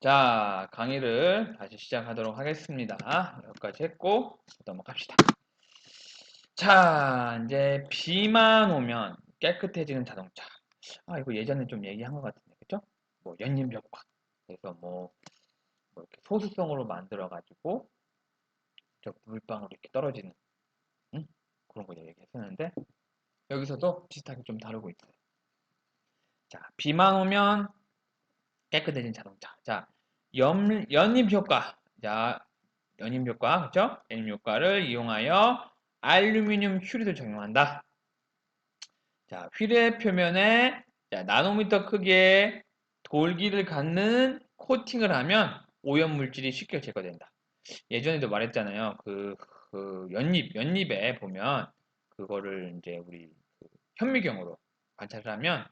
자, 강의를 다시 시작하도록 하겠습니다. 여기까지 했고 넘어갑시다. 자, 이제 비만 오면 깨끗해지는 자동차. 이거 예전에 좀 얘기한 것 같은데, 그죠? 뭐 연림 효과. 그래서 뭐 이렇게 소수성으로 만들어가지고 저 물방울이 이렇게 떨어지는 응? 그런 거 얘기했었는데 여기서도 비슷하게 좀 다루고 있어요. 자, 비만 오면 깨끗해진 자동차. 자, 연립 효과. 자, 연임 효과, 그렇죠? 연임 효과를 이용하여 알루미늄 휴리를 적용한다. 자, 휴대 표면에 나노미터 크기의 돌기를 갖는 코팅을 하면 오염 물질이 쉽게 제거된다. 예전에도 말했잖아요. 연립에 보면 그거를 이제 우리 현미경으로 관찰을 하면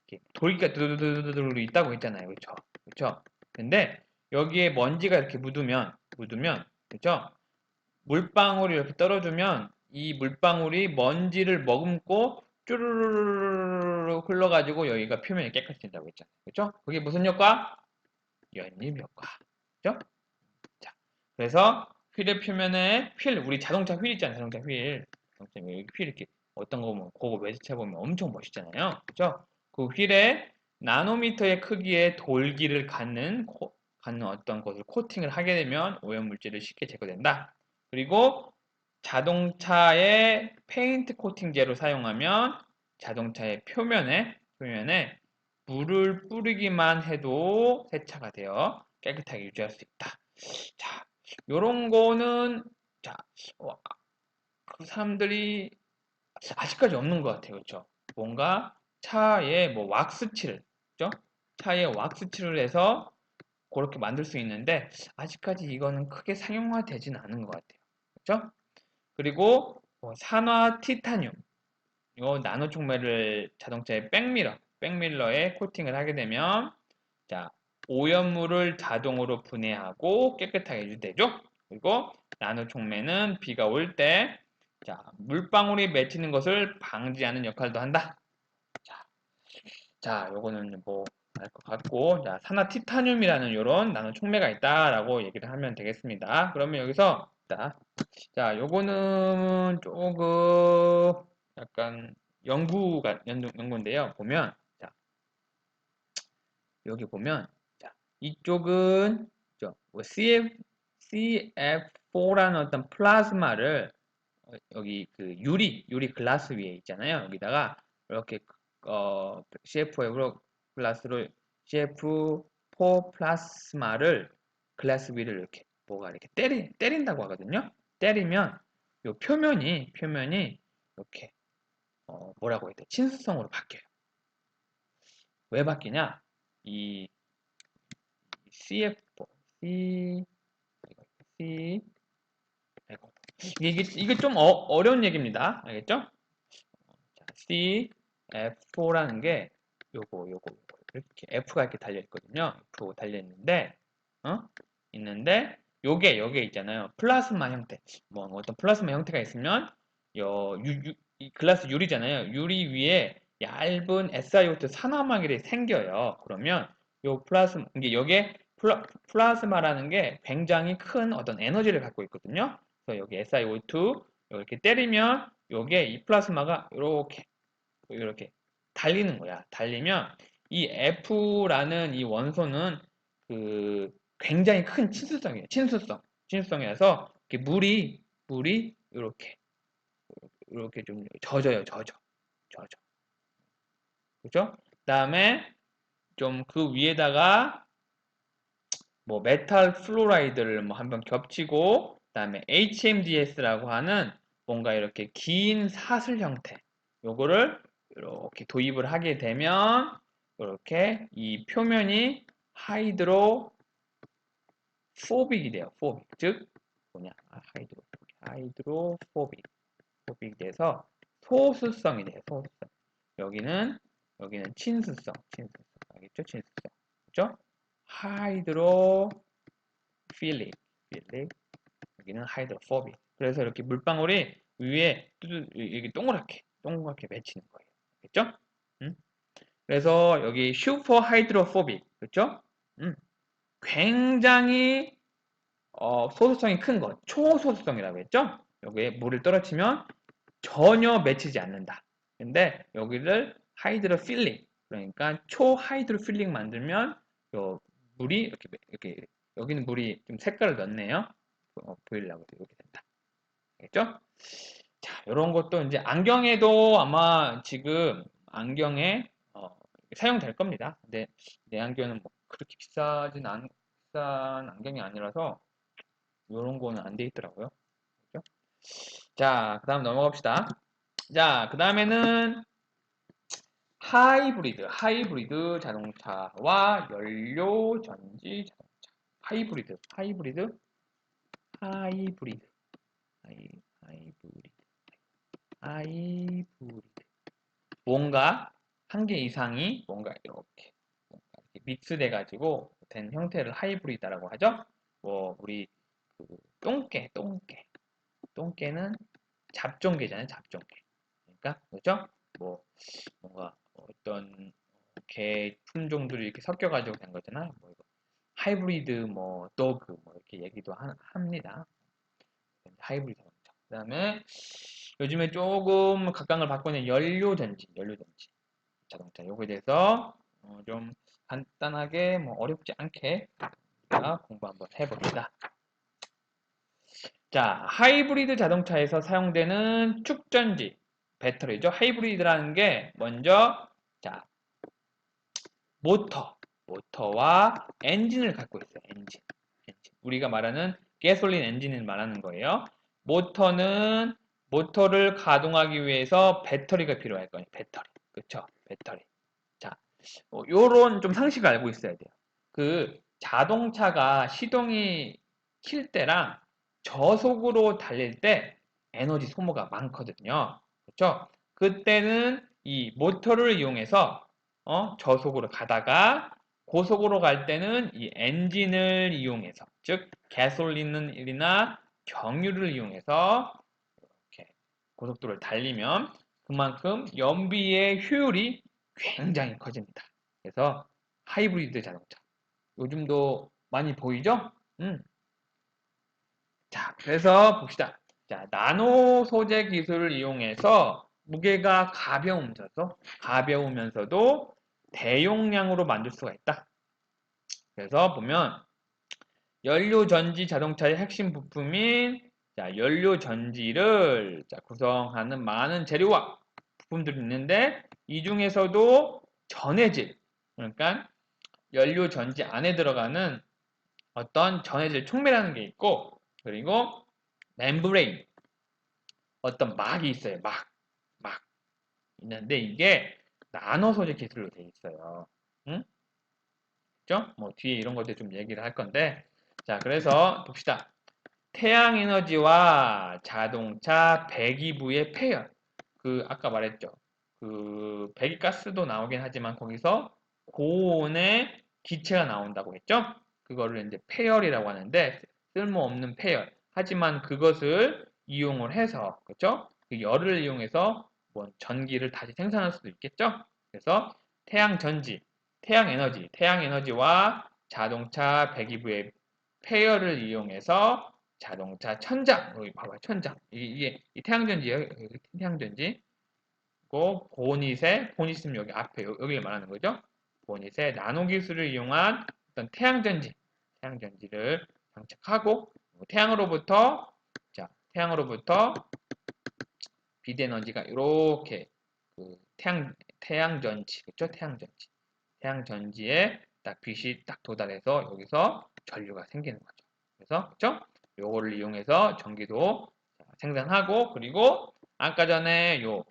이렇게 돌기가 두두두두두 있다고 했잖아요. 그렇죠? 그렇죠? 근데 여기에 먼지가 이렇게 묻으면 그렇죠? 물방울이 이렇게 떨어지면 이 물방울이 먼지를 머금고 쭈르르르 흘러가지고 여기가 표면이 깨끗해진다고 했잖아요. 그렇죠? 그게 무슨 효과? 연림 효과. 그렇죠? 자, 그래서 휠의 표면에 우리 자동차 휠 있잖아요. 자동차 휠. 여기 휠 이렇게 어떤 거 보면 그거 매주체 보면 엄청 멋있잖아요. 그렇죠? 그 휠에 나노미터의 크기의 돌기를 갖는 어떤 것을 코팅을 하게 되면 오염물질을 쉽게 제거된다. 그리고 자동차의 페인트 코팅제로 사용하면 자동차의 표면에 물을 뿌리기만 해도 세차가 되어 깨끗하게 유지할 수 있다. 자, 요런 거는 자, 어, 그 사람들이 아직까지 없는 것 같아요. 그렇죠? 뭔가 차에 뭐 왁스칠을, 그죠? 차에 왁스칠을 해서 그렇게 만들 수 있는데 아직까지 이거는 크게 상용화되지는 않은 것 같아요. 그렇죠? 그리고 산화 티타늄, 요 나노 촉매를 자동차의 백밀러에 코팅을 하게 되면 자, 오염물을 자동으로 분해하고 깨끗하게 유지되죠. 그리고 나노 촉매는 비가 올 때 자, 물방울이 맺히는 것을 방지하는 역할도 한다. 자, 요거는 뭐 알 것 같고, 자, 산화 티타늄이라는 요런 나노 촉매가 있다라고 얘기를 하면 되겠습니다. 그러면 여기서 요거는 조금 약간 연구인데요. 보면 여기 보면 이쪽은 뭐 CF4라는 어떤 플라즈마를 여기 그 유리 글라스 위에 있잖아요. 여기다가 이렇게 CF4 글라스로 CF4 플라스마를 글라스 위를 이렇게 뭐가 이렇게 때린다고 하거든요. 때리면 요 표면이 이렇게 뭐라고 해야 돼? 친수성으로 바뀌어요. 왜 바뀌냐? 이 CF4, C, 아이고. 이게 좀 어려운 얘기입니다. 알겠죠? 자, CF4라는 게 요거 이렇게 F가 이렇게 달려 있거든요. F 달려 있는데 요게 있잖아요. 플라스마 형태. 뭐 어떤 플라스마 형태가 있으면 이 글라스 유리잖아요. 유리 위에 얇은 SiO2 산화막이 생겨요. 그러면 요 플라스마 이게 여기에 플라스마라는 게 굉장히 큰 어떤 에너지를 갖고 있거든요. 그래서 여기 SiO2 이렇게 때리면 요게 이 플라스마가 이렇게 달리는 거야. 달리면 이 F라는 이 원소는 그 굉장히 큰 친수성이에요. 친수성이라서 이렇게 물이 이렇게 좀 젖어요. 젖어. 그죠? 그다음에 좀 그 위에다가 뭐 메탈 플로라이드를 뭐 한번 겹치고 그다음에 HMDS라고 하는 뭔가 이렇게 긴 사슬 형태 요거를 이렇게 도입을 하게 되면 이렇게 이 표면이 하이드로포빅이 돼요. 포빅 즉 뭐냐 하이드로포빅이 돼서 소수성이 돼요. 소수성. 여기는 알겠죠? 친수성. 그죠? 하이드로필릭 여기는 하이드로포빅. 그래서 이렇게 물방울이 위에 이렇게 동그랗게 맺히는 거예요. 알겠죠? 그래서 여기 슈퍼 하이드로포빅. 그렇죠? 굉장히 소수성이 큰 것, 초소수성이라고 했죠? 여기에 물을 떨어뜨리면 전혀 맺히지 않는다. 근데 여기를 하이드로필링, 그러니까 초하이드로필링 만들면 요 물이 이렇게 여기는 물이 좀 색깔을 넣네요. 보이려고 이렇게 된다. 알겠죠? 자, 이런 것도 이제 안경에도 아마 지금 안경에 사용될 겁니다. 근데 내 안경은 뭐 그렇게 비싼 안경이 아니라서 이런 거는 안 돼 있더라고요. 그죠? 자, 그 다음 넘어갑시다. 자, 그 다음에는 하이브리드 자동차와 연료 전지 자동차. 하이브리드, 하이브리드, 하이브리드, 하이브리드. 뭔가 한 개 이상이 뭔가 이렇게 믹스돼 가지고 된 형태를 하이브리드라고 하죠. 뭐 우리 그 똥개는 잡종개잖아요. 잡종개. 그러니까 그죠? 뭐 뭔가 어떤 개 품종들이 이렇게 섞여가지고 된 거잖아요. 뭐 이거 하이브리드 뭐 도그 뭐 이렇게 얘기도 합니다. 하이브리드 자동차. 그다음에 요즘에 조금 각광을 받고 있는 연료전지 자동차. 요거에 대해서 좀 간단하게 뭐 어렵지 않게 우리가 공부 한번 해봅시다. 자, 하이브리드 자동차에서 사용되는 축전지, 배터리죠. 하이브리드라는 게 먼저 자, 모터와 엔진을 갖고 있어요. 엔진. 우리가 말하는 가솔린 엔진을 말하는 거예요. 모터를 가동하기 위해서 배터리가 필요할 거예요. 배터리. 그쵸? 배터리. 자, 요런 좀 상식을 알고 있어야 돼요. 그 자동차가 시동이 킬 때랑 저속으로 달릴 때 에너지 소모가 많거든요. 그렇죠? 그때는 이 모터를 이용해서 저속으로 가다가 고속으로 갈 때는 이 엔진을 이용해서 즉 가솔린이나 경유를 이용해서 이렇게 고속도로를 달리면 그만큼 연비의 효율이 굉장히 커집니다. 그래서 하이브리드 자동차 요즘도 많이 보이죠? 자, 그래서 봅시다. 자, 나노 소재 기술을 이용해서 무게가 가벼우면서도 대용량으로 만들 수가 있다. 그래서 보면 연료 전지 자동차의 핵심 부품인 연료 전지를 구성하는 많은 재료와 부품들이 있는데 이 중에서도 전해질, 그러니까 연료 전지 안에 들어가는 어떤 전해질 촉매라는 게 있고 그리고 멤브레인, 어떤 막이 있어요. 막 있는데 이게 나노 소재 기술로 되어 있어요. 응? 그죠? 뭐 뒤에 이런 것들 좀 얘기를 할 건데 자, 그래서 봅시다. 태양 에너지와 자동차 배기부의 폐열. 아까 말했죠. 배기가스도 나오긴 하지만 거기서 고온의 기체가 나온다고 했죠? 그거를 이제 폐열이라고 하는데 쓸모없는 폐열. 하지만 그것을 이용을 해서 그렇죠? 그 열을 이용해서 뭐 전기를 다시 생산할 수도 있겠죠? 그래서 태양 에너지와 자동차 배기부의 폐열을 이용해서 자동차 천장, 여기 봐봐, 천장. 이게 이 태양전지예요. 태양전지. 그리고 보닛은 여기 앞에, 여기를 말하는 거죠. 보닛의 나노 기술을 이용한 어떤 태양전지를 장착하고, 태양으로부터 비대에너지가 이렇게 태양전지, 그렇죠? 태양전지에 딱 빛이 딱 도달해서 여기서 전류가 생기는 거죠. 그래서 그렇죠? 요거를 이용해서 전기도 생산하고 그리고 아까 전에 요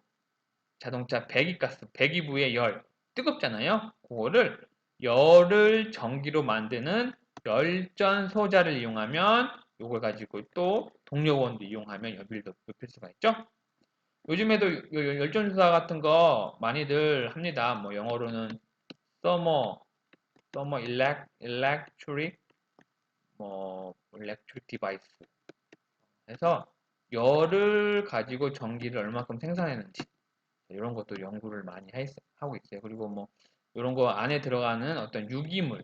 자동차 배기가스, 배기부의 열 뜨겁잖아요. 그거를 열을 전기로 만드는 열전 소자를 이용하면 요걸 가지고 또 동력원도 이용하면 연비를 높일 수가 있죠. 요즘에도 열전소사 같은 거 많이들 합니다. 뭐 영어로는 서머, 일렉트릭, 뭐 일렉트릭 디바이스 해서 열을 가지고 전기를 얼마큼 생산했는지 이런 것도 연구를 많이 하고 있어요. 그리고 뭐 이런 거 안에 들어가는 어떤 유기물,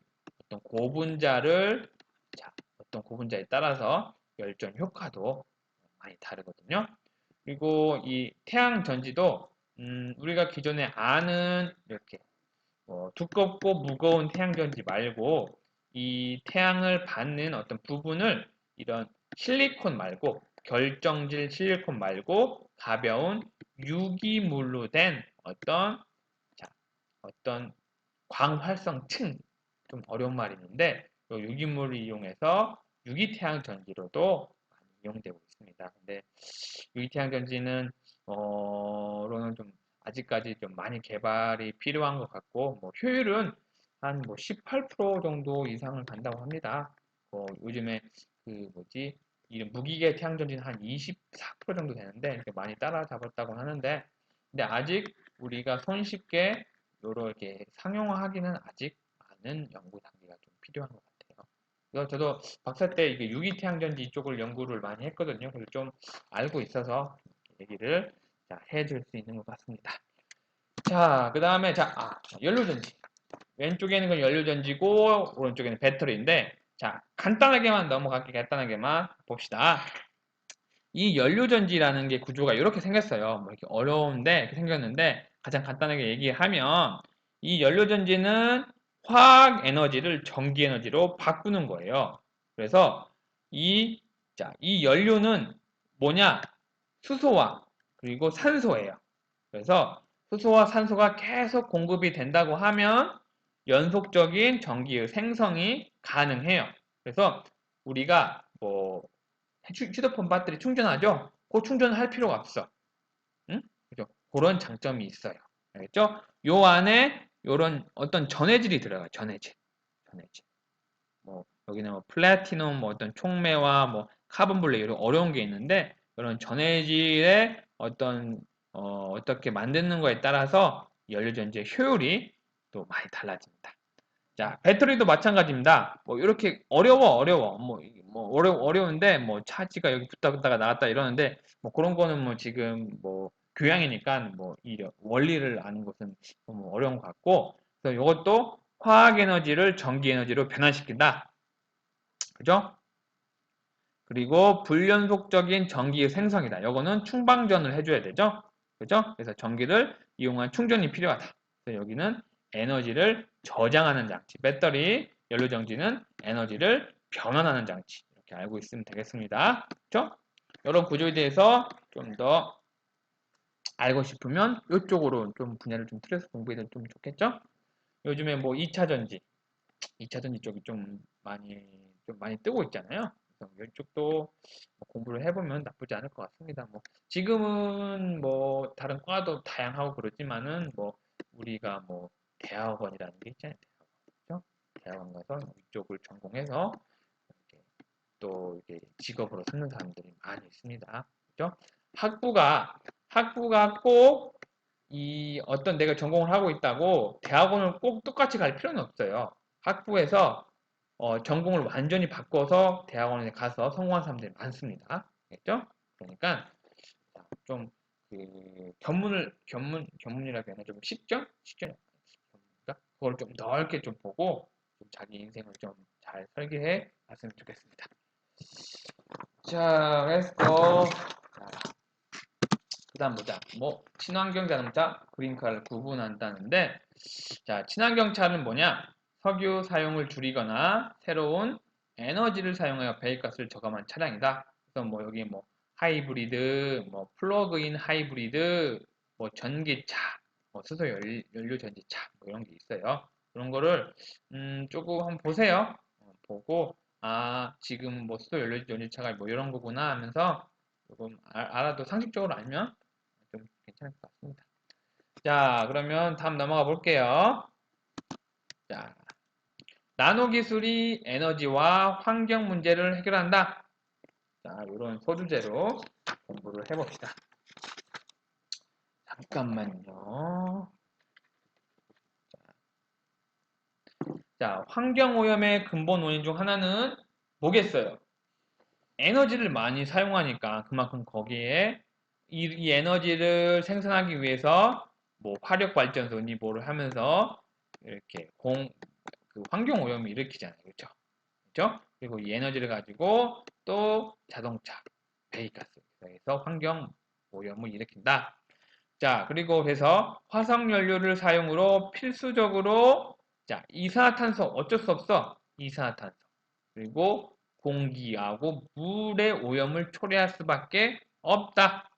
어떤 고분자를 자, 어떤 고분자에 따라서 열전 효과도 많이 다르거든요. 그리고 이 태양 전지도 우리가 기존에 아는 이렇게 두껍고 무거운 태양 전지 말고 이 태양을 받는 어떤 부분을 이런 실리콘 말고 결정질 실리콘 말고 가벼운 유기물로 된 자, 어떤 광활성층 좀 어려운 말이 있는데 이 유기물을 이용해서 유기태양 전지로도 많이 이용되고 있습니다. 근데 유기태양 전지는 로는 좀 아직까지 좀 많이 개발이 필요한 것 같고 뭐 효율은 한 뭐 18% 정도 이상을 간다고 합니다. 요즘에 그 뭐지 이런 무기계 태양 전지는 한 24% 정도 되는데 이렇게 많이 따라잡았다고 하는데 근데 아직 우리가 손쉽게 이렇게 상용화하기는 아직 많은 연구 단계가 좀 필요한 것 같아요. 그래서 저도 박사 때 이게 유기태양전지 이쪽을 연구를 많이 했거든요. 그래서 좀 알고 있어서 얘기를 해줄 수 있는 것 같습니다. 자, 그 다음에 연료전지. 왼쪽에는 건 연료전지고 오른쪽에는 배터리인데 자, 간단하게만 넘어갈게 간단하게만 봅시다. 이 연료전지라는 게 구조가 이렇게 생겼어요. 뭐 이렇게 어려운데 이렇게 생겼는데 가장 간단하게 얘기하면 이 연료전지는 화학 에너지를 전기 에너지로 바꾸는 거예요. 그래서 이 연료는 뭐냐? 수소와 그리고 산소예요. 그래서 수소와 산소가 계속 공급이 된다고 하면 연속적인 전기의 생성이 가능해요. 그래서 우리가 뭐 휴대폰 배터리 충전하죠? 그 충전할 필요가 없어. 응? 그죠? 그런 장점이 있어요. 알겠죠? 요 안에 요런 어떤 전해질이 들어가요. 전해질. 전해질. 뭐 여기는 뭐 플래티넘 뭐 어떤 촉매와 뭐 카본 블랙 이런 어려운 게 있는데 이런 전해질의 어떻게 만드는 거에 따라서 연료전지의 효율이 또 많이 달라집니다. 자, 배터리도 마찬가지입니다. 뭐 이렇게 어려워. 어려운데 뭐 차지가 여기 붙다가 나갔다 이러는데 뭐 그런 거는 뭐 지금 뭐 교양이니까 뭐 이 원리를 아는 것은 너무 어려운 것 같고 그래서 이것도 화학 에너지를 전기 에너지로 변환시킨다. 그죠? 그리고 불연속적인 전기의 생성이다. 이거는 충방전을 해줘야 되죠. 그죠? 그래서 전기를 이용한 충전이 필요하다. 그래서 여기는 에너지를 저장하는 장치. 배터리, 연료전지는 에너지를 변환하는 장치. 이렇게 알고 있으면 되겠습니다. 그죠? 이런 구조에 대해서 좀 더 알고 싶으면 이쪽으로 좀 분야를 좀 틀어서 공부해도 좀 좋겠죠? 요즘에 뭐 2차 전지, 2차 전지 쪽이 좀 많이 뜨고 있잖아요. 그래서 이쪽도 공부를 해보면 나쁘지 않을 것 같습니다. 뭐 지금은 뭐 다른 과도 다양하고 그렇지만은 뭐 우리가 뭐 대학원이라는 게 있잖아요. 그렇죠? 대학원 가서 이쪽을 전공해서 이렇게 또 이렇게 직업으로 삼는 사람들이 많이 있습니다. 그렇죠? 학부가 꼭 이 어떤 내가 전공을 하고 있다고 대학원을 꼭 똑같이 갈 필요는 없어요. 학부에서 전공을 완전히 바꿔서 대학원에 가서 성공한 사람들이 많습니다. 알겠죠? 그러니까 좀 그 견문이라고 해야 좀 식견, 그걸 좀 넓게 좀 보고 좀 자기 인생을 좀 잘 설계해 봤으면 좋겠습니다. 자, 그래서 그다음 보자. 뭐 친환경 자동차 그린카를 구분한다는데 자, 친환경 차는 뭐냐? 석유 사용을 줄이거나 새로운 에너지를 사용하여 배기가스를 저감한 차량이다. 그래서 뭐 여기 뭐 하이브리드, 뭐 플러그인 하이브리드, 뭐 전기차, 뭐 수소 연료 전지차 뭐 이런 게 있어요. 그런 거를 조금 한번 보세요. 보고 지금 뭐 수소 연료 전지차가 뭐 이런 거구나 하면서 조금 알아도 상식적으로 알면 좀 괜찮을 것 같습니다. 자, 그러면 다음 넘어가 볼게요. 자, 나노 기술이 에너지와 환경 문제를 해결한다. 자, 이런 소주제로 공부를 해봅시다. 잠깐만요. 자, 환경 오염의 근본 원인 중 하나는 뭐겠어요? 에너지를 많이 사용하니까 그만큼 거기에 이 에너지를 생산하기 위해서 뭐 화력 발전소니 뭐를 하면서 이렇게 그 환경 오염을 일으키잖아요. 그렇죠? 그렇죠? 그리고 이 에너지를 가지고 또 자동차, 배기가스에서 환경 오염을 일으킨다. 자, 그리고 그래서 화석연료를 사용으로 필수적으로 자, 이산화탄소 어쩔 수 없어. 이산화탄소. 그리고 공기하고 물의 오염을 초래할 수밖에 없다.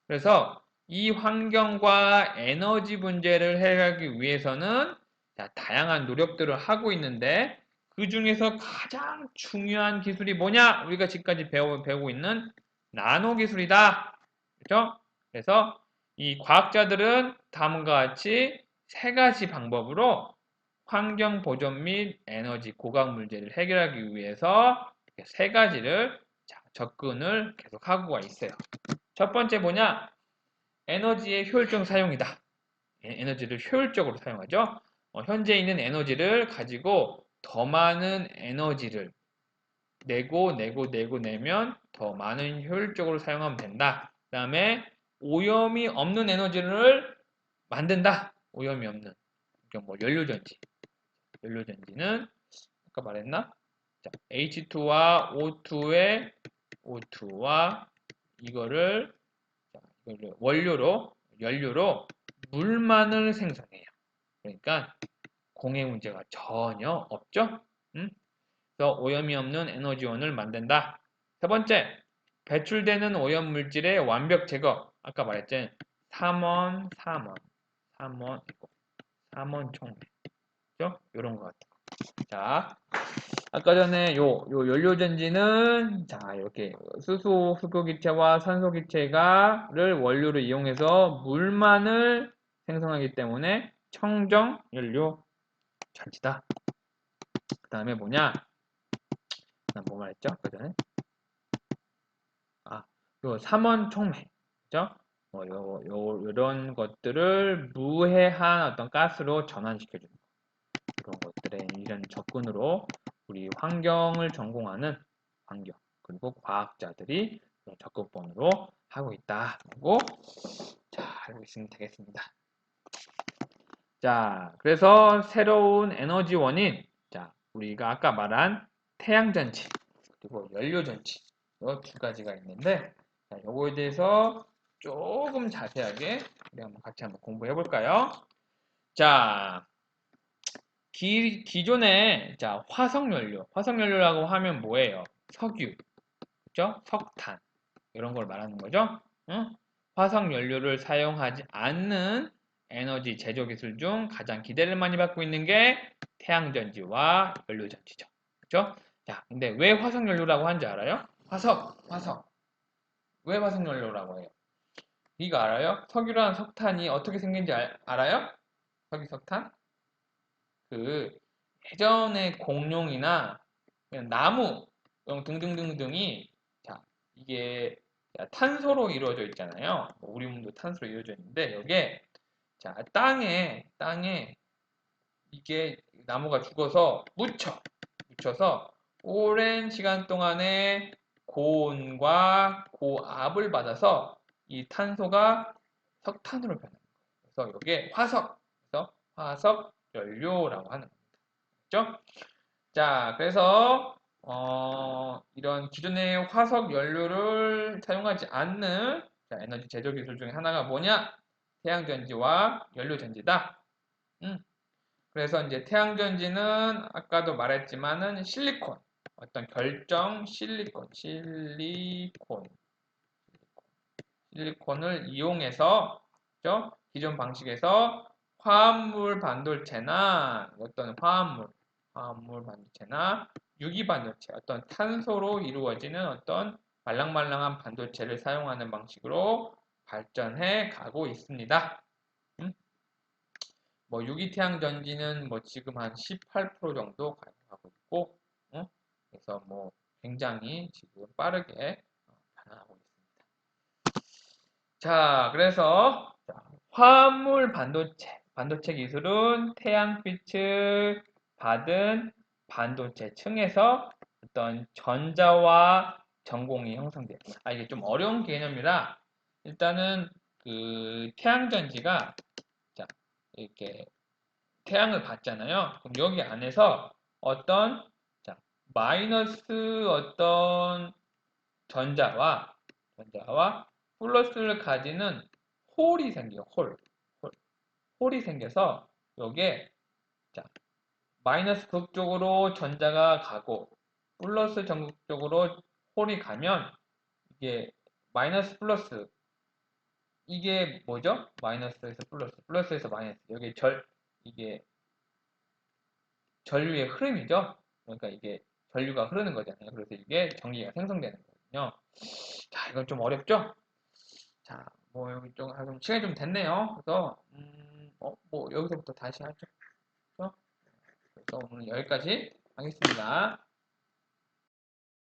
그래서 이 환경과 에너지 문제를 해결하기 위해서는 자, 다양한 노력들을 하고 있는데 그 중에서 가장 중요한 기술이 뭐냐? 우리가 지금까지 배우고 있는 나노 기술이다. 그렇죠? 그래서 이 과학자들은 다음과 같이 세 가지 방법으로 환경 보존 및 에너지 고각 문제를 해결하기 위해서 세 가지를 접근을 계속하고 있어요. 첫 번째 뭐냐? 에너지의 효율적 사용이다. 에너지를 효율적으로 사용하죠. 현재 있는 에너지를 가지고 더 많은 에너지를 내면 더 많은 효율적으로 사용하면 된다. 그 다음에 오염이 없는 에너지를 만든다. 오염이 없는. 그러니까 뭐 연료전지. 연료전지는 아까 말했나? 자, H2와 O2와 이거를 연료로 물만을 생성해요. 그러니까 공해 문제가 전혀 없죠. 그래서 오염이 없는 에너지원을 만든다. 세 번째, 배출되는 오염 물질의 완벽 제거. 아까 말했죠. 삼원 총매. 그죠? 이런 것 같아요. 자, 아까 전에 요 연료전지는 자, 이렇게 수소기체와 산소기체를 원료로 이용해서 물만을 생성하기 때문에 청정 연료 전지다. 그 다음에 뭐냐? 난 뭐 말했죠? 아까 전에? 요 삼원 촉매. 그죠? 이런 것들을 무해한 어떤 가스로 전환시켜주는 그런 것들의 이런 접근으로 우리 환경을 전공하는 환경 그리고 과학자들이 접근법으로 하고 있다고 자 알고 있으면 되겠습니다. 자 그래서 새로운 에너지원인 자 우리가 아까 말한 태양전지 그리고 연료전지 이 두 가지가 있는데 자 요거에 대해서 조금 자세하게 우리 한번 같이 한번 공부해 볼까요? 자 기존에 자 화석연료라고 하면 뭐예요? 석유, 그죠? 석탄 이런 걸 말하는 거죠. 응? 화석연료를 사용하지 않는 에너지 제조 기술 중 가장 기대를 많이 받고 있는 게 태양전지와 연료전지죠. 그죠? 자, 근데 왜 화석연료라고 하는지 알아요? 화석. 왜 화석연료라고 해요? 이거 알아요? 석유랑 석탄이 어떻게 생긴지 알아요? 석유, 석탄? 그 예전에 공룡이나 그냥 나무 등등등등이 자 이게 탄소로 이루어져 있잖아요. 우리 몸도 탄소로 이루어져 있는데 여기에 자 땅에 이게 나무가 죽어서 묻혀서 오랜 시간 동안에 고온과 고압을 받아서 이 탄소가 석탄으로 변합니다. 그래서 이게 그래서 화석 연료라고 하는 거죠. 자, 그래서 이런 기존의 화석 연료를 사용하지 않는 자, 에너지 제조 기술 중에 하나가 뭐냐? 태양전지와 연료전지다. 그래서 이제 태양전지는 아까도 말했지만은 어떤 결정 실리콘을 이용해서 그죠? 기존 방식에서 화합물 반도체나 어떤 화합물 반도체나 유기 반도체, 어떤 탄소로 이루어지는 어떤 말랑말랑한 반도체를 사용하는 방식으로 발전해 가고 있습니다. 뭐 유기태양 전지는 뭐 지금 한 18% 정도 가능하고 있고, 그래서 뭐 굉장히 지금 빠르게 가능하고 있습니다. 자, 그래서 화합물 반도체 기술은 태양빛을 받은 반도체 층에서 어떤 전자와 전공이 형성돼요. 이게 좀 어려운 개념이라 일단은 그 태양전지가 자, 이렇게 태양을 받잖아요. 그럼 여기 안에서 어떤 자, 마이너스 어떤 전자와 플러스를 가지는 홀이 생겨요. 홀이 생겨서 요게 자, 마이너스 극쪽으로 전자가 가고 플러스 전극쪽으로 홀이 가면 이게 마이너스 플러스 이게 뭐죠? 마이너스에서 플러스 플러스에서 마이너스 여기 이게 전류의 흐름이죠. 그러니까 이게 전류가 흐르는 거잖아요. 그래서 이게 전기가 생성되는 거거든요. 자, 이건 좀 어렵죠? 자, 뭐 여기 좀 시간이 좀 됐네요. 그래서 뭐 여기서부터 다시 하죠. 그래서 오늘 여기까지 하겠습니다.